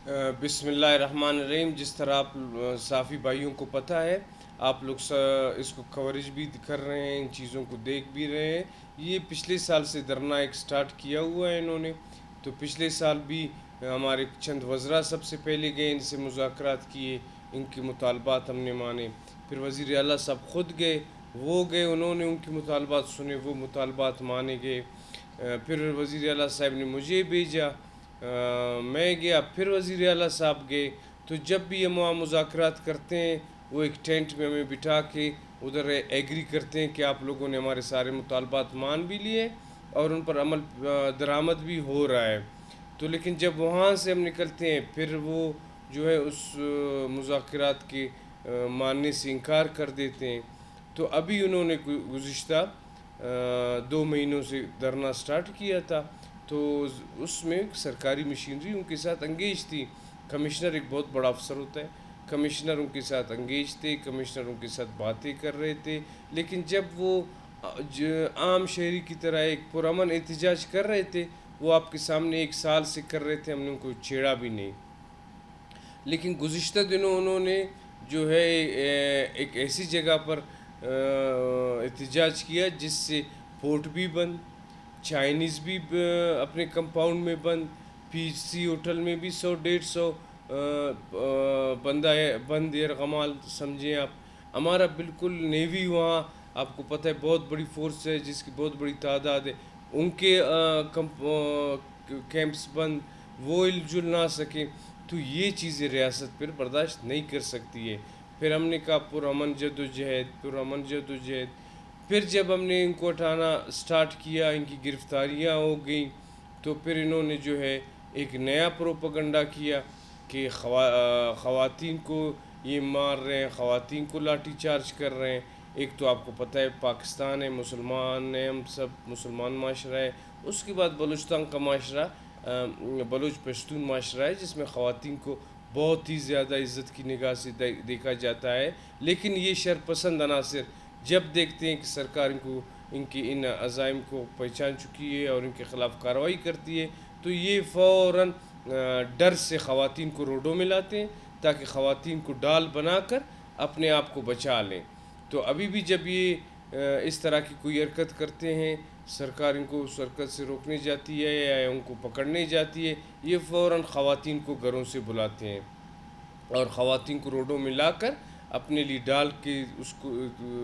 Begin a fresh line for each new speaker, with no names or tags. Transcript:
بسم اللہ الرحمن الرحیم. جس طرح آپ صحافی بھائیوں کو پتہ ہے، آپ لوگ اس کو کوریج بھی کر رہے ہیں، ان چیزوں کو دیکھ بھی رہے ہیں. یہ پچھلے سال سے دھرنا ایک سٹارٹ کیا ہوا ہے انہوں نے. تو پچھلے سال بھی ہمارے چند وزراء سب سے پہلے گئے، ان سے مذاکرات کیے، ان کے مطالبات ہم نے مانے. پھر وزیر اعلیٰ صاحب خود گئے، وہ گئے، انہوں نے ان کے مطالبات سنے، وہ مطالبات مانے گئے. پھر وزیر اعلیٰ صاحب نے مجھے بھیجا، میں گیا، پھر وزیر اعلیٰ صاحب گئے. تو جب بھی ہم وہاں مذاکرات کرتے ہیں، وہ ایک ٹینٹ میں ہمیں بٹھا کے ادھر ایگری کرتے ہیں کہ آپ لوگوں نے ہمارے سارے مطالبات مان بھی لیے اور ان پر عمل درآمد بھی ہو رہا ہے. تو لیکن جب وہاں سے ہم نکلتے ہیں، پھر وہ جو ہے اس مذاکرات کے ماننے سے انکار کر دیتے ہیں. تو ابھی انہوں نے گزشتہ 2 مہینوں سے دھرنا سٹارٹ کیا تھا. تو اس میں سرکاری مشینری ان کے ساتھ انگیج تھی. کمشنر ایک بہت بڑا افسر ہوتا ہے، کمشنر ان کے ساتھ انگیج تھے، کمشنر ان کے ساتھ باتیں کر رہے تھے. لیکن جب وہ عام شہری کی طرح ایک پرامن احتجاج کر رہے تھے، وہ آپ کے سامنے 1 سال سے کر رہے تھے، ہم نے ان کو چھیڑا بھی نہیں. لیکن گزشتہ دنوں انہوں نے جو ہے ایک ایسی جگہ پر احتجاج کیا جس سے پورٹ بھی بند، چائنیز بھی اپنے کمپاؤنڈ میں بند، پی سی ہوٹل میں بھی 100 150 بندہ ہے، بند یرغمال سمجھیں آپ. ہمارا بالکل نیوی وہاں آپ کو پتہ ہے بہت بڑی فورس ہے جس کی بہت بڑی تعداد ہے، ان کے کیمپس بند، وہ ہل جل نہ سکیں. تو یہ چیزیں ریاست پھر برداشت نہیں کر سکتی ہے. پھر ہم نے کہا پرامن جدوجہد، پرامن جدوجہد. پھر جب ہم نے ان کو اٹھانا سٹارٹ کیا، ان کی گرفتاریاں ہو گئیں، تو پھر انہوں نے جو ہے ایک نیا پروپیگنڈا کیا کہ خواتین کو یہ مار رہے ہیں، خواتین کو لاٹھی چارج کر رہے ہیں. ایک تو آپ کو پتہ ہے پاکستان ہے، مسلمان ہیں، ہم سب مسلمان معاشرہ ہے. اس کے بعد بلوچستان کا معاشرہ بلوچ پشتون معاشرہ ہے، جس میں خواتین کو بہت ہی زیادہ عزت کی نگاہ سے دیکھا جاتا ہے. لیکن یہ شرپسند عناصر جب دیکھتے ہیں کہ سرکار ان عزائم کو پہچان چکی ہے اور ان کے خلاف کارروائی کرتی ہے، تو یہ فوراً ڈر سے خواتین کو روڈوں میں لاتے ہیں تاکہ خواتین کو ڈال بنا کر اپنے آپ کو بچا لیں. تو ابھی بھی جب یہ اس طرح کی کوئی حرکت کرتے ہیں، سرکار ان کو اس حرکت سے روکنے جاتی ہے یا ان کو پکڑنے جاتی ہے، یہ فوراً خواتین کو گھروں سے بلاتے ہیں اور خواتین کو روڈوں میں لا کر اپنے لیے ڈال کے اس کو